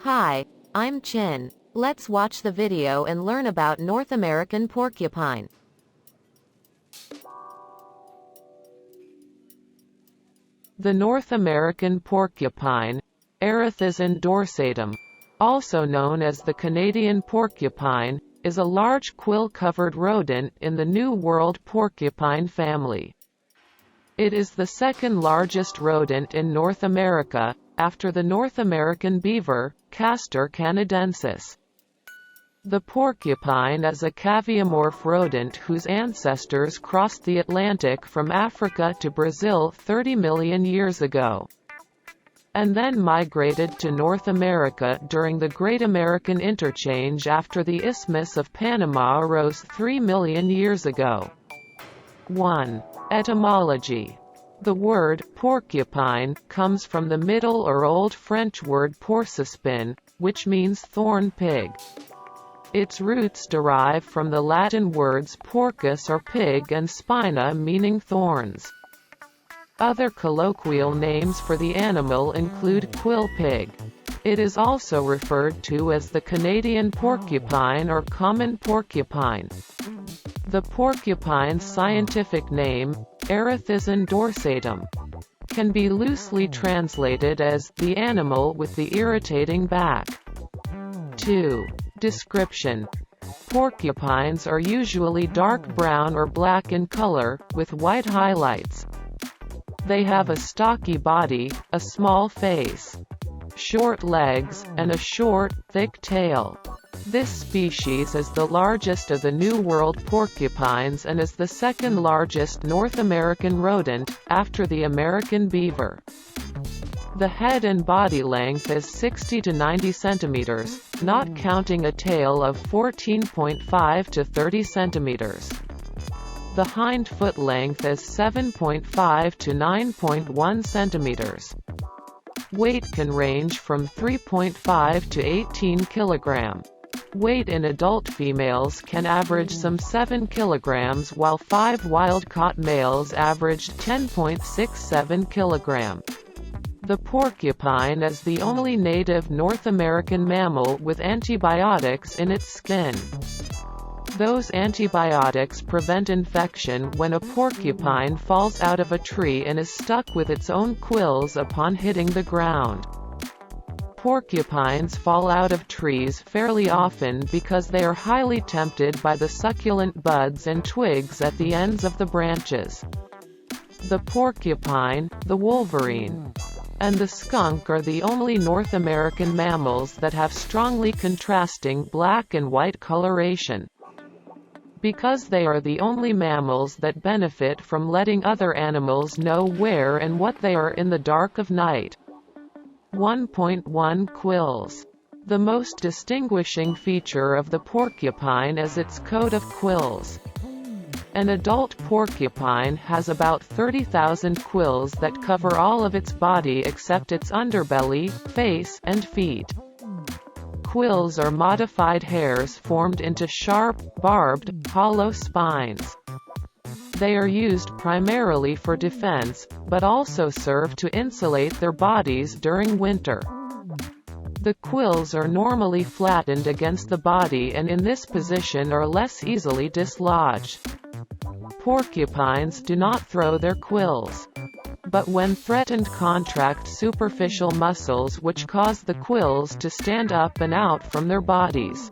Hi, I'm Chin. Let's watch the video and learn about North American porcupine. The North American porcupine, Erythison dorsatum, also known as the Canadian porcupine, is a large quill-covered rodent in the New World porcupine family. It is the second largest rodent in North America, after the North American beaver, Castor canadensis. The porcupine is a caviomorph rodent whose ancestors crossed the Atlantic from Africa to Brazil 30 million years ago, and then migrated to North America during the Great American Interchange after the Isthmus of Panama arose 3 million years ago. 1. Etymology. The word porcupine comes from the Middle or Old French word porcispin, which means thorn pig. Its roots derive from the Latin words porcus or pig and spina meaning thorns. Other colloquial names for the animal include quill pig. It is also referred to as the Canadian porcupine or common porcupine. The porcupine's scientific name, Erythison dorsatum, can be loosely translated as the animal with the irritating back. 2. Description. Porcupines are usually dark brown or black in color, with white highlights. They have a stocky body, a small face, short legs, and a short, thick tail. This species is the largest of the New World porcupines and is the second largest North American rodent, after the American beaver. The head and body length is 60 to 90 centimeters, not counting a tail of 14.5 to 30 centimeters. The hind foot length is 7.5 to 9.1 centimeters. Weight can range from 3.5 to 18 kg. Weight in adult females can average some 7 kg while 5 wild-caught males averaged 10.67 kg. The porcupine is the only native North American mammal with antibiotics in its skin. Those antibiotics prevent infection when a porcupine falls out of a tree and is stuck with its own quills upon hitting the ground. Porcupines fall out of trees fairly often because they are highly tempted by the succulent buds and twigs at the ends of the branches. The porcupine, the wolverine, and the skunk are the only North American mammals that have strongly contrasting black and white coloration. Because they are the only mammals that benefit from letting other animals know where and what they are in the dark of night. 1.1 Quills. The most distinguishing feature of the porcupine is its coat of quills. An adult porcupine has about 30,000 quills that cover all of its body except its underbelly, face, and feet. Quills are modified hairs formed into sharp, barbed, hollow spines. They are used primarily for defense, but also serve to insulate their bodies during winter. The quills are normally flattened against the body and in this position are less easily dislodged. Porcupines do not throw their quills, but when threatened contract superficial muscles which cause the quills to stand up and out from their bodies.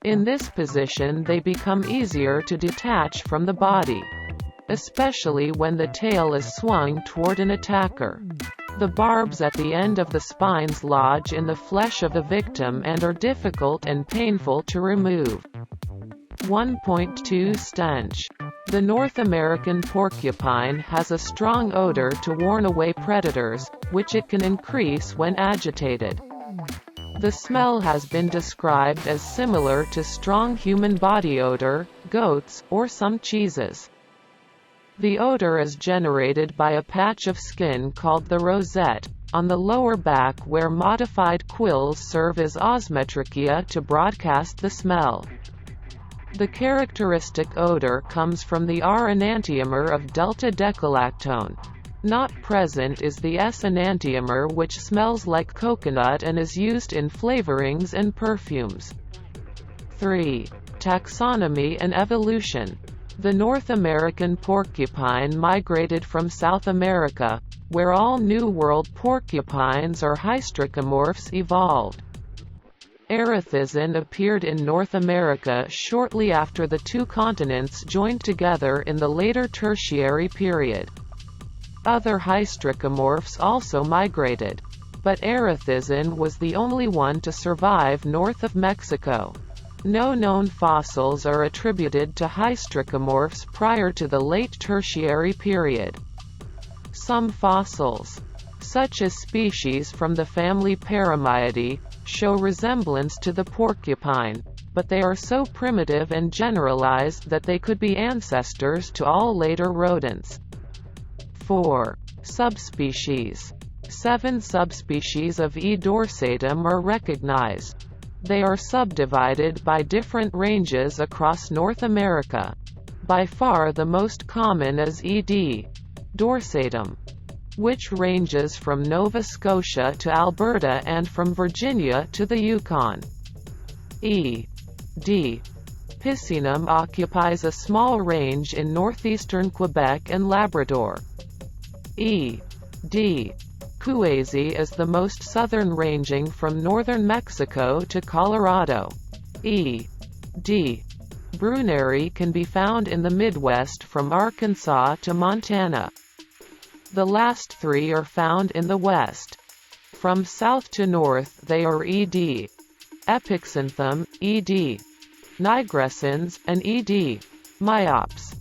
In this position they become easier to detach from the body, especially when the tail is swung toward an attacker. The barbs at the end of the spines lodge in the flesh of the victim and are difficult and painful to remove. 1.2 Stench. The North American porcupine has a strong odor to warn away predators, which it can increase when agitated. The smell has been described as similar to strong human body odor, goats, or some cheeses. The odor is generated by a patch of skin called the rosette, on the lower back where modified quills serve as osmetrachia to broadcast the smell. The characteristic odor comes from the R enantiomer of delta-decolactone. Not present is the S-enantiomer, which smells like coconut and is used in flavorings and perfumes. 3. Taxonomy and evolution. The North American porcupine migrated from South America, where all New World porcupines or hystricomorphs evolved. Erythizine appeared in North America shortly after the two continents joined together in the later Tertiary period. Other hystricomorphs also migrated, but Erythizine was the only one to survive north of Mexico. No known fossils are attributed to hystricomorphs prior to the late Tertiary period. Some fossils, such as species from the family Paramyidae, show resemblance to the porcupine, but they are so primitive and generalized that they could be ancestors to all later rodents. 4. Subspecies. 7 subspecies of E. dorsatum are recognized. They are subdivided by different ranges across North America. By far the most common is E. dorsatum, which ranges from Nova Scotia to Alberta and from Virginia to the Yukon. E. piscinum occupies a small range in northeastern Quebec and Labrador. E. couesi is the most southern, ranging from northern Mexico to Colorado. E. bruneri can be found in the Midwest from Arkansas to Montana. The last 3 are found in the West. From south to north they are E. epixanthum, E. nigrescens, and E. myops.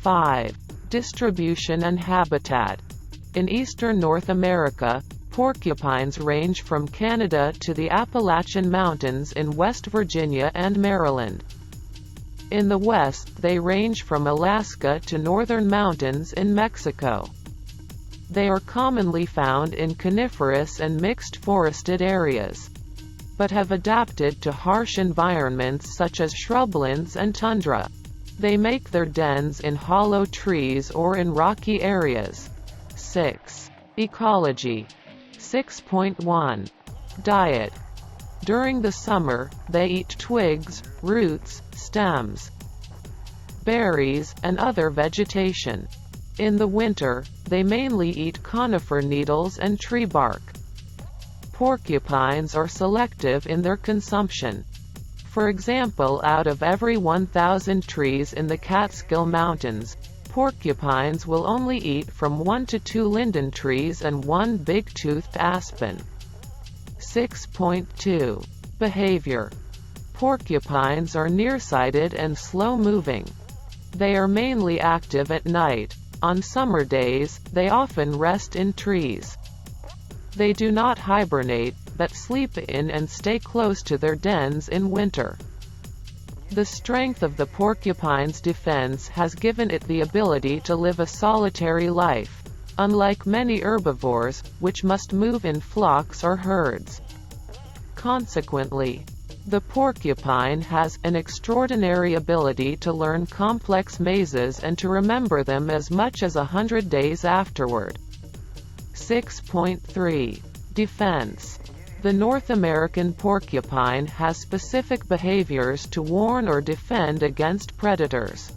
5. Distribution and habitat. In eastern North America, porcupines range from Canada to the Appalachian Mountains in West Virginia and Maryland. In the west they range from Alaska to northern mountains in Mexico. They are commonly found in coniferous and mixed forested areas, but have adapted to harsh environments such as shrublands and tundra. They make their dens in hollow trees or in rocky areas. 6. Ecology. 6.1. Diet. During the summer, they eat twigs, roots, stems, berries, and other vegetation. In the winter, they mainly eat conifer needles and tree bark. Porcupines are selective in their consumption. For example, out of every 1,000 trees in the Catskill Mountains, porcupines will only eat from 1 to 2 linden trees and 1 big-toothed aspen. 6.2. Behavior. Porcupines are nearsighted and slow-moving. They are mainly active at night. On summer days, they often rest in trees. They do not hibernate, but sleep in and stay close to their dens in winter. The strength of the porcupine's defense has given it the ability to live a solitary life, unlike many herbivores, which must move in flocks or herds. Consequently, the porcupine has an extraordinary ability to learn complex mazes and to remember them as much as 100 days afterward. 6.3. Defense. The North American porcupine has specific behaviors to warn or defend against predators.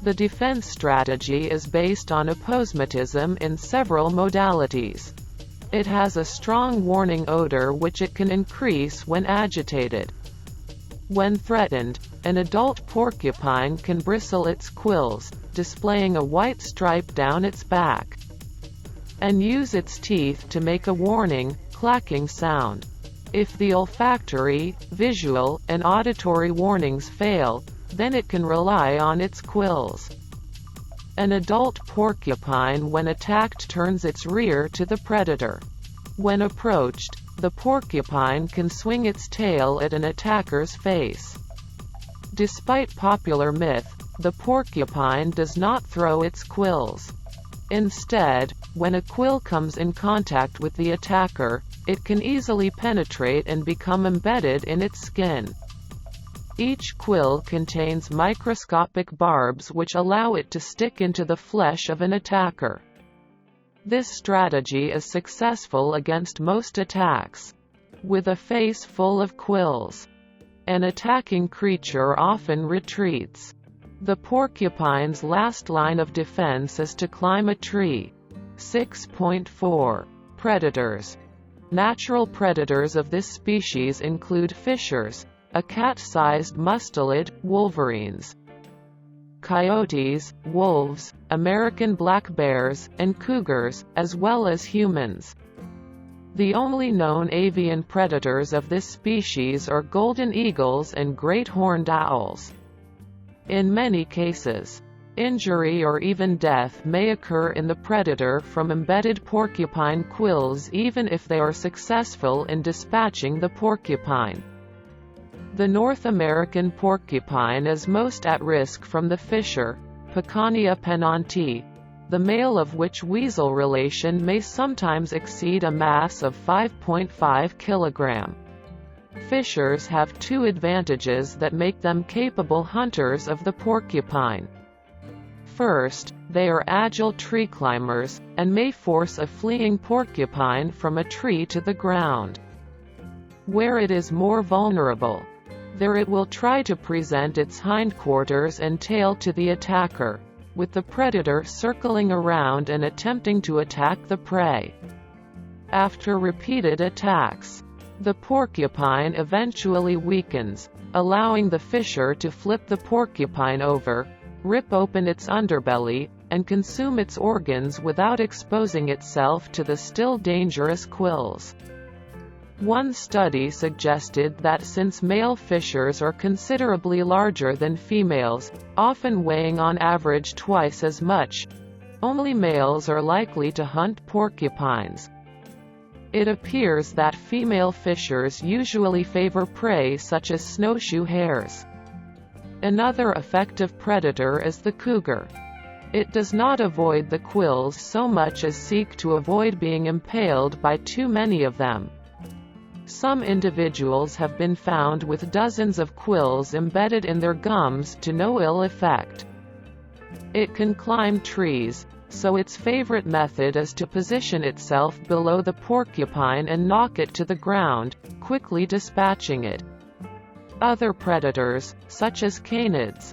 The defense strategy is based on aposematism in several modalities. It has a strong warning odor which it can increase when agitated. When threatened, an adult porcupine can bristle its quills, displaying a white stripe down its back, and use its teeth to make a warning, clacking sound. If the olfactory, visual, and auditory warnings fail, then it can rely on its quills. An adult porcupine when attacked turns its rear to the predator. When approached, the porcupine can swing its tail at an attacker's face. Despite popular myth, the porcupine does not throw its quills. Instead, when a quill comes in contact with the attacker, it can easily penetrate and become embedded in its skin. Each quill contains microscopic barbs which allow it to stick into the flesh of an attacker. This strategy is successful against most attacks. With a face full of quills, an attacking creature often retreats. The porcupine's last line of defense is to climb a tree. 6.4. Predators. Natural predators of this species include fishers, a cat-sized mustelid, wolverines, coyotes, wolves, American black bears, and cougars, as well as humans. The only known avian predators of this species are golden eagles and great horned owls. In many cases, injury or even death may occur in the predator from embedded porcupine quills even if they are successful in dispatching the porcupine. The North American porcupine is most at risk from the fisher, Piconia pennanti, the male of which weasel relation may sometimes exceed a mass of 5.5 kg. Fishers have two advantages that make them capable hunters of the porcupine. First, they are agile tree climbers, and may force a fleeing porcupine from a tree to the ground. Where it is more vulnerable, there it will try to present its hindquarters and tail to the attacker, with the predator circling around and attempting to attack the prey. After repeated attacks, the porcupine eventually weakens, allowing the fisher to flip the porcupine over, rip open its underbelly, and consume its organs without exposing itself to the still dangerous quills. One study suggested that since male fishers are considerably larger than females, often weighing on average twice as much, only males are likely to hunt porcupines. It appears that female fishers usually favor prey such as snowshoe hares. Another effective predator is the cougar. It does not avoid the quills so much as seek to avoid being impaled by too many of them. Some individuals have been found with dozens of quills embedded in their gums to no ill effect. It can climb trees, so its favorite method is to position itself below the porcupine and knock it to the ground, quickly dispatching it. Other predators, such as canids,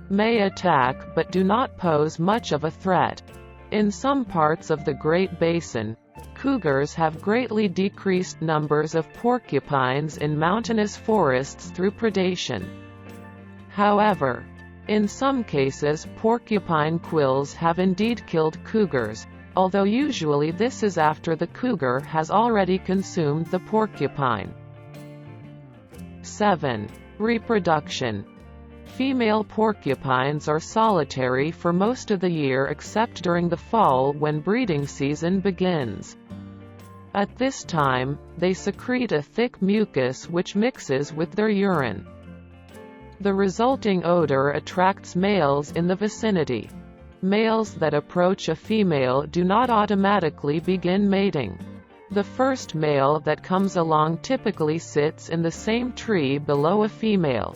may attack but do not pose much of a threat. In some parts of the Great Basin, cougars have greatly decreased numbers of porcupines in mountainous forests through predation. However, in some cases porcupine quills have indeed killed cougars, although usually this is after the cougar has already consumed the porcupine. 7. Reproduction. Female porcupines are solitary for most of the year except during the fall when breeding season begins. At this time, they secrete a thick mucus which mixes with their urine. The resulting odor attracts males in the vicinity. Males that approach a female do not automatically begin mating. The first male that comes along typically sits in the same tree below a female.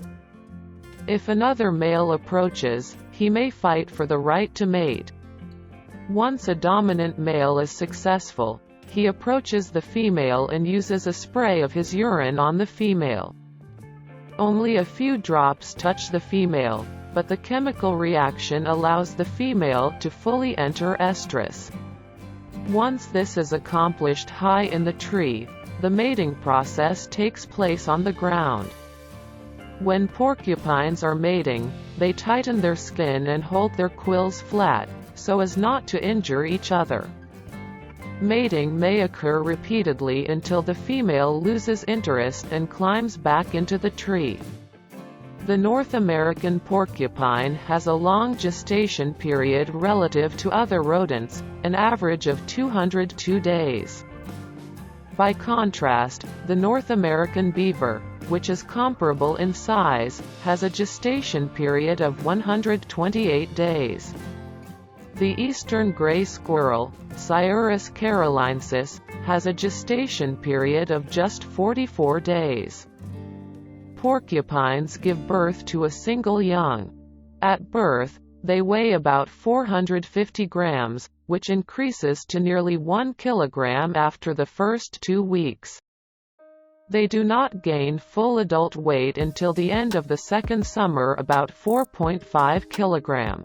If another male approaches, he may fight for the right to mate. Once a dominant male is successful, he approaches the female and uses a spray of his urine on the female. Only a few drops touch the female, but the chemical reaction allows the female to fully enter estrus. Once this is accomplished high in the tree, the mating process takes place on the ground. When porcupines are mating, they tighten their skin and hold their quills flat, so as not to injure each other. Mating may occur repeatedly until the female loses interest and climbs back into the tree. The North American porcupine has a long gestation period relative to other rodents, an average of 202 days. By contrast, the North American beaver, which is comparable in size, has a gestation period of 128 days. The eastern gray squirrel, Sciurus carolinensis, has a gestation period of just 44 days. Porcupines give birth to a single young. At birth, they weigh about 450 grams, which increases to nearly 1 kilogram after the first 2 weeks. They do not gain full adult weight until the end of the second summer, about 4.5 kilogram.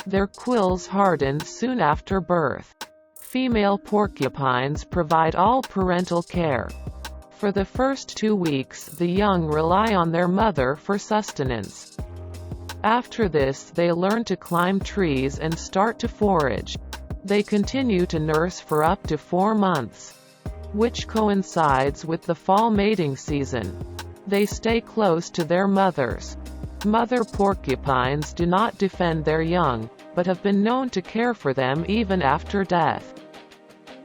Their quills harden soon after birth. Female porcupines provide all parental care. For the first 2 weeks, the young rely on their mother for sustenance. After this, they learn to climb trees and start to forage. They continue to nurse for up to 4 months, which coincides with the fall mating season. They stay close to their mothers. Mother porcupines do not defend their young, but have been known to care for them even after death.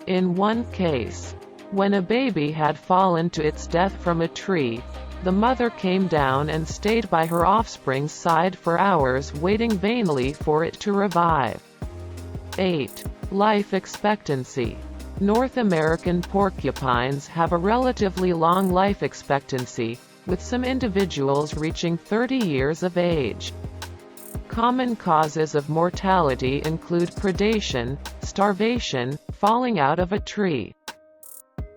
In one case, when a baby had fallen to its death from a tree, the mother came down and stayed by her offspring's side for hours, waiting vainly for it to revive. 8. Life expectancy. North American porcupines have a relatively long life expectancy, with some individuals reaching 30 years of age. Common causes of mortality include predation, starvation, falling out of a tree,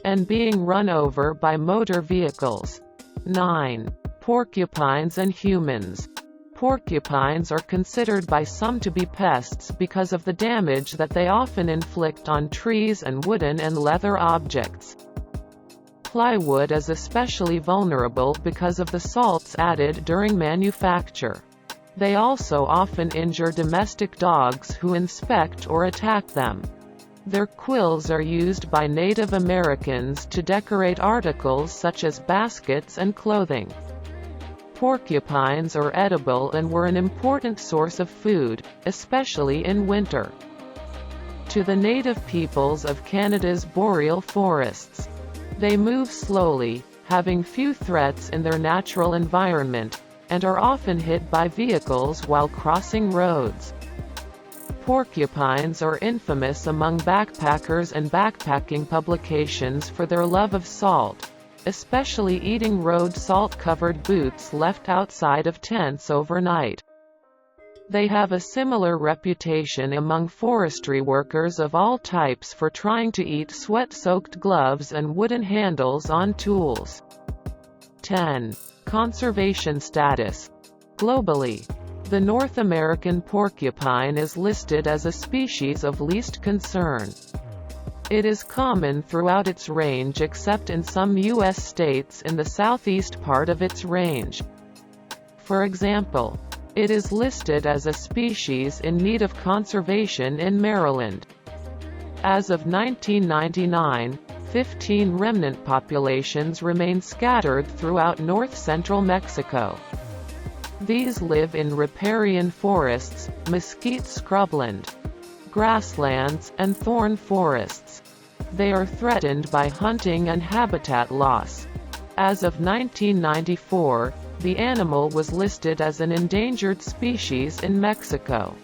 and being run over by motor vehicles. 9. Porcupines and humans. Porcupines are considered by some to be pests because of the damage that they often inflict on trees and wooden and leather objects. Plywood is especially vulnerable because of the salts added during manufacture. They also often injure domestic dogs who inspect or attack them. Their quills are used by Native Americans to decorate articles such as baskets and clothing. Porcupines are edible and were an important source of food, especially in winter, to the native peoples of Canada's boreal forests. They move slowly, having few threats in their natural environment, and are often hit by vehicles while crossing roads. Porcupines are infamous among backpackers and backpacking publications for their love of salt, especially eating road salt-covered boots left outside of tents overnight. They have a similar reputation among forestry workers of all types for trying to eat sweat-soaked gloves and wooden handles on tools. 10. Conservation status. Globally, the North American porcupine is listed as a species of least concern. It is common throughout its range except in some U.S. states in the southeast part of its range. For example, it is listed as a species in need of conservation in Maryland. As of 1999, 15 remnant populations remain scattered throughout north-central Mexico. These live in riparian forests, mesquite scrubland, grasslands, and thorn forests. They are threatened by hunting and habitat loss. As of 1994, the animal was listed as an endangered species in Mexico.